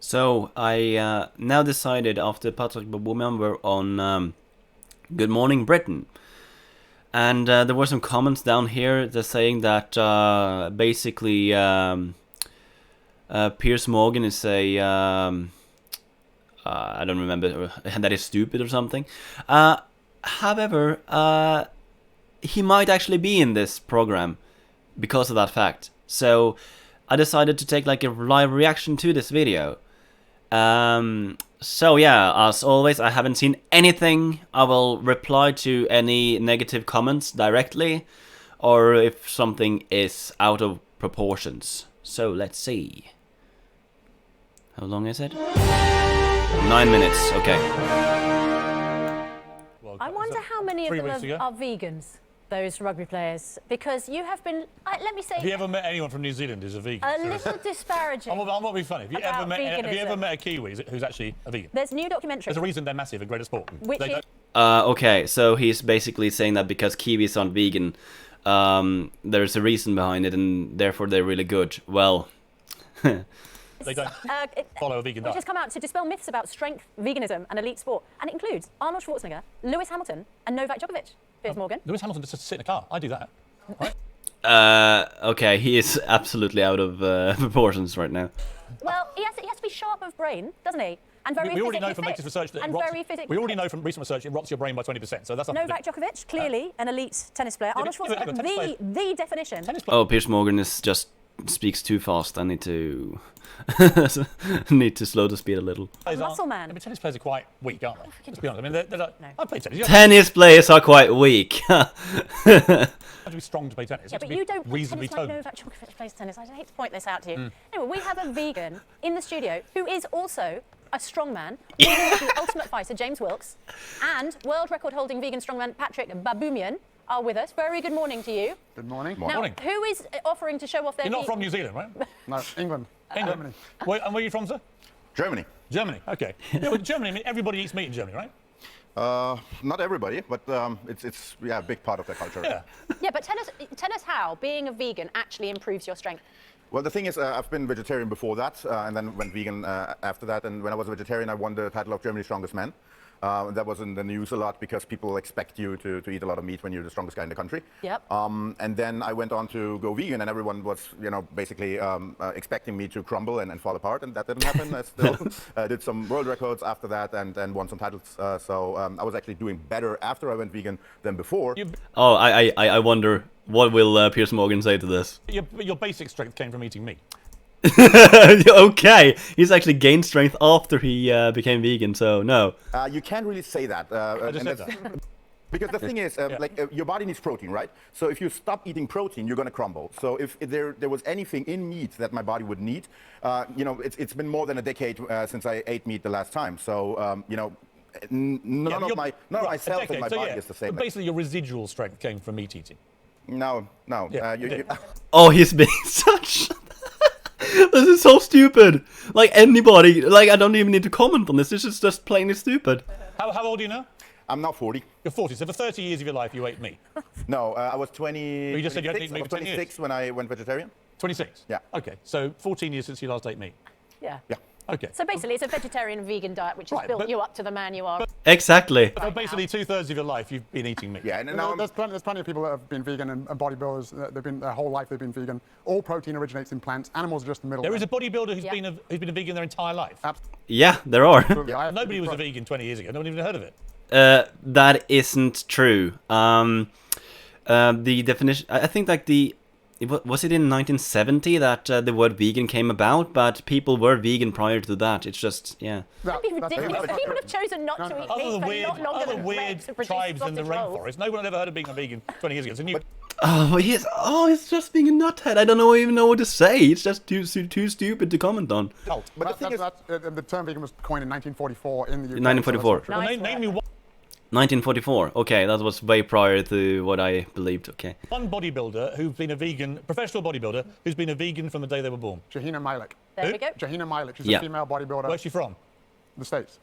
So I now decided after Patrik Babomina were on Good Morning Britain, and there were some comments down here that saying that basically Piers Morgan is a I don't remember that is stupid or something. However, he might actually be in this program because of that fact. So I decided to take like a live reaction to this video. So yeah, as always, I haven't seen anything. I will reply to any negative comments directly, or if something is out of proportions. So let's see. How long is it? 9 minutes, okay. I wonder how many of them are vegans, those rugby players, because you have been, let me say... Have you ever met anyone from New Zealand who's a vegan? A little disparaging. I'm not being funny. Have you ever met a Kiwi who's actually a vegan? There's new documentary. There's a reason they're massive and great at sport. Which is... Okay, so he's basically saying that because Kiwis aren't vegan, there's a reason behind it, and therefore they're really good. Well... They don't follow a vegan diet. Which has come out to dispel myths about strength, veganism, and elite sport. And it includes Arnold Schwarzenegger, Lewis Hamilton, and Novak Djokovic. Piers Morgan. Lewis Hamilton just sit in a car. I do that. Right? Okay, he is absolutely out of proportions right now. Well, he has to be sharp of brain, doesn't he? And very we already know from fit. latest research that We already know from recent research it rots your brain by 20%. So that's not Novak Djokovic, clearly an elite tennis player. Arnold Schwarzenegger, the definition. Oh, Piers Morgan is just speaks too fast. I need to slow the speed a little. Muscle man. I mean, tennis players are quite weak, aren't they? Let's be honest. I mean, they're like, no. I play tennis. Tennis players are quite weak. You have to be strong to play tennis. Yeah, but you don't play reasonably tennis like Novak Djokovic plays tennis. I hate to point this out to you. Anyway, we have a vegan in the studio who is also a strongman, the ultimate fighter, James Wilkes, and world record-holding vegan strongman Patrik Babomina are with us. Very good morning to you. Good morning. Now, who is offering to show off their... You're not from New Zealand, right? No, England. Germany. And where are you from, sir? Germany. Germany, okay. Yeah, well, Germany, I mean, everybody eats meat in Germany, right? Not everybody, but it's a big part of their culture. Yeah. Yeah, but tell us how being a vegan actually improves your strength. Well, the thing is, I've been vegetarian before that, and then went vegan after that. And when I was a vegetarian, I won the title of Germany's strongest man. That was in the news a lot because people expect you to eat a lot of meat when you're the strongest guy in the country. Yep. And then I went on to go vegan, and everyone was, basically expecting me to crumble and fall apart, and that didn't happen. I still did some world records after that and won some titles. So I was actually doing better after I went vegan than before. Oh, I wonder what will Piers Morgan say to this. Your basic strength came from eating meat. Okay, he's actually gained strength after he became vegan, so no. You can't really say that. I just said that. Because the thing is, your body needs protein, right? So if you stop eating protein, you're going to crumble. So if there was anything in meat that my body would need, it's been more than a decade since I ate meat the last time. So, none of my cells in my body is the same. But basically, your residual strength came from meat eating. No. Yeah. Oh, he's being such... This is so stupid. Like anybody, like I don't even need to comment on this. This is just plainly stupid. How old are you now? I'm now 40. You're 40. So for 30 years of your life, you ate meat. No, I was 20. Well, you just said you hadn't eaten meat for 26 20 years. when I went vegetarian. 26. Yeah. Okay. So 14 years since you last ate meat. Yeah. Yeah. Okay. So basically, it's a vegetarian vegan diet which has built you up to the man you are. Exactly. So basically, 2/3 of your life you've been eating meat. Yeah, and now There's plenty of people that have been vegan and bodybuilders. They've been their whole life they've been vegan. All protein originates in plants. Animals are just the middle. There is a bodybuilder who's been a vegan their entire life. Yeah, there are. Yeah, Nobody was a vegan 20 years ago. No one even heard of it. That isn't true. The definition, I think, like was it in 1970 that the word vegan came about? But people were vegan prior to that. It's just, yeah. That'd be ridiculous. People have chosen not to eat meat for not longer than weird tribes in the rainforest. No one had ever heard of being a vegan 20 years ago. It's a new... He's just being a nuthead. I don't even know what to say. It's just too stupid to comment on. But the thing is, the term vegan was coined in 1944 in the UK. 1944. So name me one. 1944. Okay, that was way prior to what I believed. Okay. One bodybuilder who's been a vegan, professional bodybuilder, who's been a vegan from the day they were born. Jahina Malik. There we go. Jahina Malik. She's a female bodybuilder. Where's she from? The States.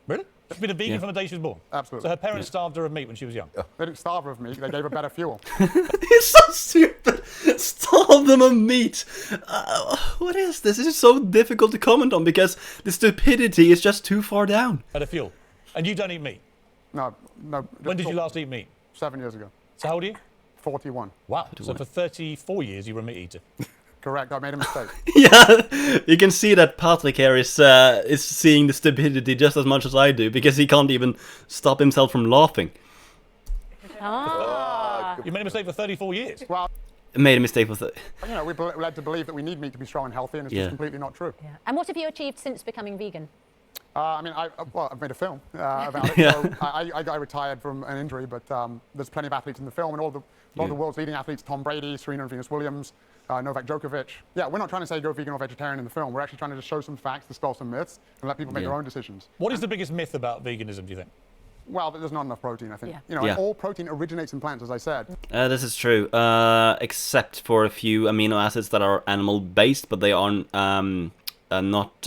Really? She's been a vegan from the day she was born? Absolutely. So her parents starved her of meat when she was young? They didn't starve her of meat. They gave her better fuel. He's so stupid. Starve them of meat. What is this? This is so difficult to comment on because the stupidity is just too far down. Better fuel. And you don't eat meat? No. When did you last eat meat? 7 years ago. So how old are you? 41. Wow. So for 34 years you were a meat eater. Correct. I made a mistake. Yeah, you can see that Patrik here is seeing the stupidity just as much as I do because he can't even stop himself from laughing. You made a mistake for 34 years. Well, Made a mistake with it. you know, we're led to believe that we need meat to be strong and healthy, and it's just completely not true. Yeah. And what have you achieved since becoming vegan? I mean, I've made a film about it. Yeah. So I got retired from an injury, but there's plenty of athletes in the film, and a lot of the world's leading athletes: Tom Brady, Serena and Venus Williams, Novak Djokovic. Yeah, we're not trying to say go vegan or vegetarian in the film. We're actually trying to just show some facts, dispel some myths, and let people make their own decisions. What is the biggest myth about veganism, do you think? Well, there's not enough protein, I think. Yeah. You know, and all protein originates in plants, as I said. This is true, except for a few amino acids that are animal-based, but they aren't not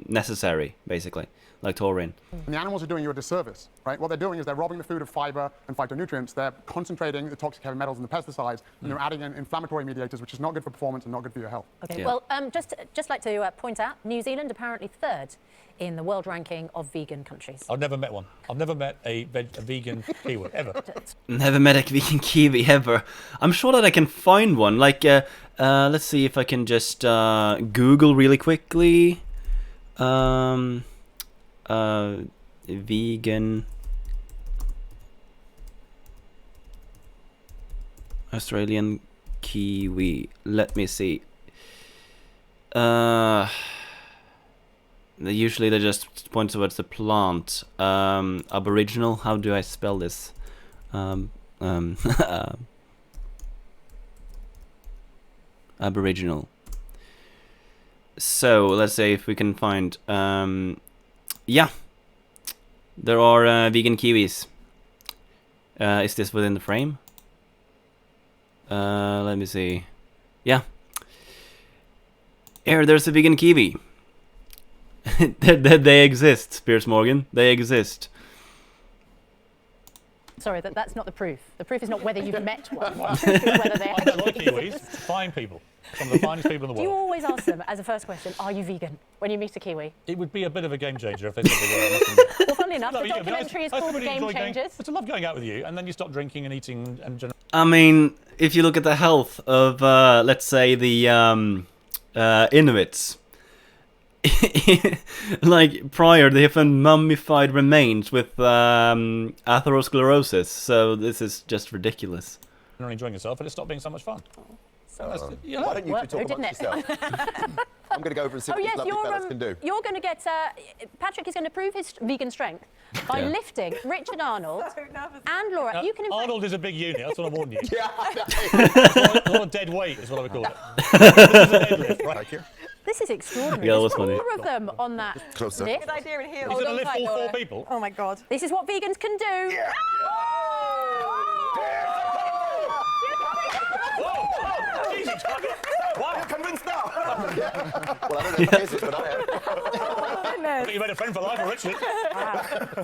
necessary, basically, like taurine. And the animals are doing you a disservice, right? What they're doing is they're robbing the food of fiber and phytonutrients. They're concentrating the toxic heavy metals and the pesticides, and they're adding in inflammatory mediators, which is not good for performance and not good for your health. Okay. Yeah. Well, just like to point out, New Zealand apparently 3rd in the world ranking of vegan countries. I've never met one. I've never met a vegan Kiwi, ever. Never met a vegan kiwi ever. I'm sure that I can find one. Like, let's see if I can just Google really quickly. Vegan Australian kiwi. Let me see. Usually they just point towards the plant. Aboriginal. How do I spell this? Aboriginal. So let's say if we can find. Yeah, there are vegan kiwis. Is this within the frame? Let me see. Yeah. Here, there's a vegan kiwi. They exist, Piers Morgan. They exist. Sorry, that's not the proof. The proof is not whether you've met one. The proof is whether they I met a lot of actually Kiwis, fine people. Some of the finest people in the Do you world. always ask them as a first question, are you vegan, when you meet a Kiwi? It would be a bit of a game changer if they said they were. I must admit. Well, funnily enough, No, the yeah, but documentary is I called really Game enjoy Changers. I love going out with you, and then you stop drinking and eating and generally. I mean, if you look at the health of, let's say, the Inuits, like prior, they have found mummified remains with atherosclerosis. So this is just ridiculous. enjoying yourself, and it stopped being so much fun. You know, Why don't you two talk didn't amongst it? yourself? I'm going to go over and see Oh what these yes, lovely fellas can do. you're going to get, Patrik is going to prove his vegan strength by lifting Richard Arnold and Laura. You can in fact, Arnold is a big unit, that's what I'm warning you. Yeah, A lot of dead weight is what I would call it. This is a deadlift, right? Thank you. this is extraordinary. Yeah, that There's was funny. 4 of them on that Closer. lift. Good idea in here. He's going to lift all 4 people. Oh my God. This is what vegans can do. Jesus, wow, I'm convinced now. Well, I don't know if it is, but I am. I think you made a friend for life, Richard.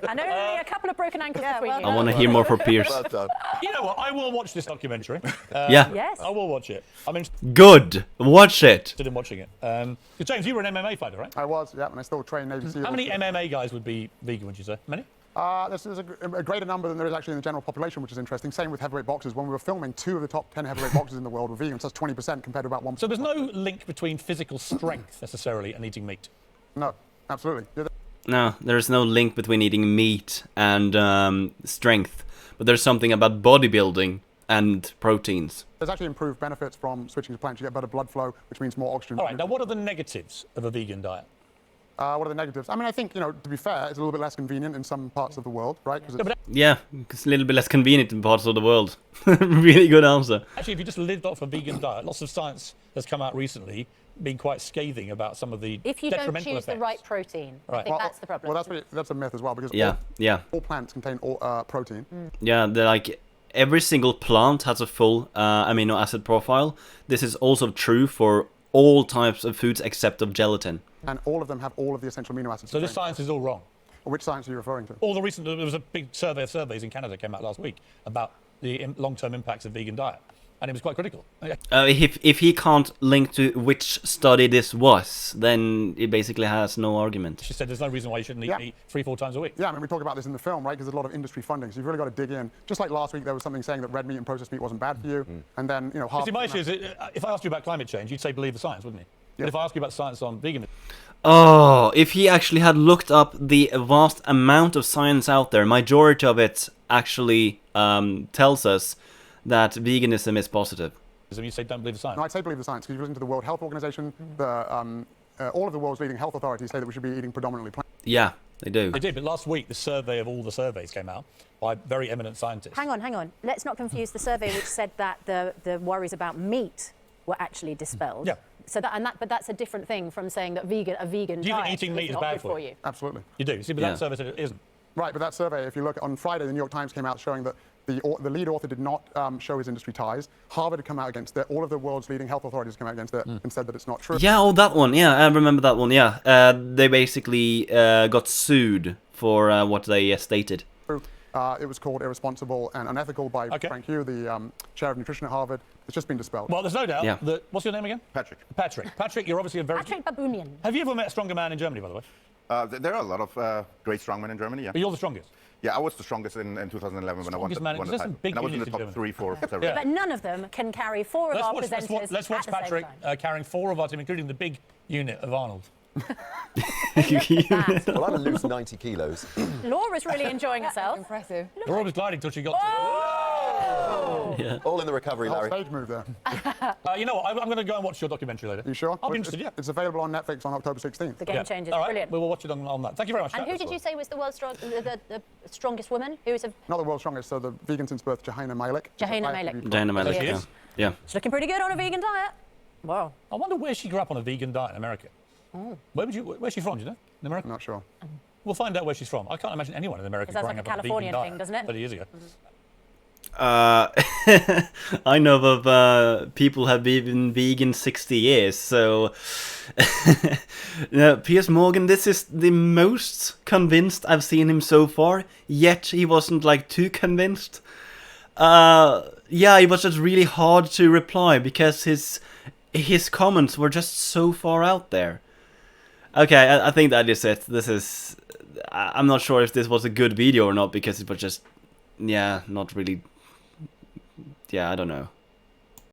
And only a couple of broken ankles between you. I want to hear more from Piers. Well done. You know what? I will watch this documentary. Yeah. Yes. I will watch it. I'm Good. Watch it. interested in watching it. 'Cause James, you were an MMA fighter, right? I was, yeah, and I still train Navy SEALs. How many MMA guys would be vegan, would you say? Many? There's a greater number than there is actually in the general population, which is interesting. Same with heavyweight boxers. When we were filming, 2 of the top 10 heavyweight boxers in the world were vegan, so that's 20% compared to about 1%. So there's no link between physical strength necessarily and eating meat. No, absolutely. No, there's no link between eating meat and strength, but there's something about bodybuilding and proteins. There's actually improved benefits from switching to plants. You get better blood flow, which means more oxygen. All right, now what are the negatives of a vegan diet? What are the negatives? I mean, I think, to be fair, it's a little bit less convenient in some parts of the world, right? 'Cause it's- Yeah, it's a little bit less convenient in parts of the world. Really good answer. Actually, if you just lived off a vegan diet, lots of science has come out recently being quite scathing about some of the If you don't detrimental choose the effects. right protein, I Right. think that's the problem. Well, that's a myth as well, because Yeah, yeah. all plants contain protein. Yeah, they're like every single plant has a full amino acid profile. This is also true for all types of foods except of gelatin. And all of them have all of the essential amino acids. So this contained. science is all wrong. Which science are you referring to? All the recent, there was a big survey of surveys in Canada came out last week about the long-term impacts of vegan diet. and he was quite critical. If he can't link to which study this was, then it basically has no argument. She said there's no reason why you shouldn't eat meat 3-4 times a week. Yeah, I mean, we talk about this in the film, right? Because there's a lot of industry funding, so you've really got to dig in. Just like last week, there was something saying that red meat and processed meat wasn't bad for you, and then, you know, half... See, my issue is, if I asked you about climate change, you'd say believe the science, wouldn't you? But if I ask you about science on veganism... Oh, if he actually had looked up the vast amount of science out there, majority of it actually tells us that veganism is positive. You say don't believe the science. No, I'd say believe the science, because you listen to the World Health Organization, all of the world's leading health authorities say that we should be eating predominantly plant. Yeah, they do. They did, but last week the survey of all the surveys came out by very eminent scientists. Hang on. Let's not confuse the survey which said that the worries about meat were actually dispelled. Yeah. So but that's a different thing from saying that a vegan Do you think diet eating meat is not bad good for you? Absolutely. You do. See, but that survey said it isn't. Right, but that survey, if you look on Friday, the New York Times came out showing that the lead author did not show his industry ties. Harvard had come out against it. All of the world's leading health authorities came out against it and said that it's not true. Yeah, oh, that one. Yeah, I remember that one. Yeah, they basically got sued for what they stated. It was called irresponsible and unethical by Frank Hugh, the chair of nutrition at Harvard. It's just been dispelled. Well, there's no doubt that... What's your name again? Patrik. Patrik, you're obviously a very... Patrik Babomina. Have you ever met a stronger man in Germany, by the way? There are a lot of great strongmen in Germany, yeah. But you're the strongest. Yeah, I was the strongest in 2011 when I won the title. And I was in the top 3 for several years. But none of them can carry four of our presenters Let's watch at the same Patrik time. carrying 4 of our team, including the big unit of Arnold. Well, I'm a loose 90 kilos. Laura's really enjoying herself. Impressive. Laura was gliding till she got to... Yeah. All in the recovery, The whole Larry. stage move there. You know what? I'm going to go and watch your documentary later. You sure? I'll be interested, yeah. It's available on Netflix on October 16th. The game changers, All right, brilliant. we will watch it on that. Thank you very much. And who did you say was the world's the strongest woman? Who is a Not the world's strongest, so the vegan since birth, Jahaina Malik. Jahaina Malik. Jahaina Malik, She yeah. is? Yeah. She's looking pretty good on a vegan diet. Wow. I wonder where she grew up on a vegan diet in America. Where's she from, do you know? In America? I'm not sure. We'll find out where she's from. I can't imagine anyone in America It sounds growing like up a on a Californian vegan thing, diet doesn't it? 30 years ago. I know of people have been vegan 60 years, so Piers Morgan, this is the most convinced I've seen him so far, yet he wasn't like too convinced. Yeah, it was just really hard to reply because his comments were just so far out there. Okay, I think that is it. I'm not sure if this was a good video or not because it was just, yeah, not really, yeah, I don't know.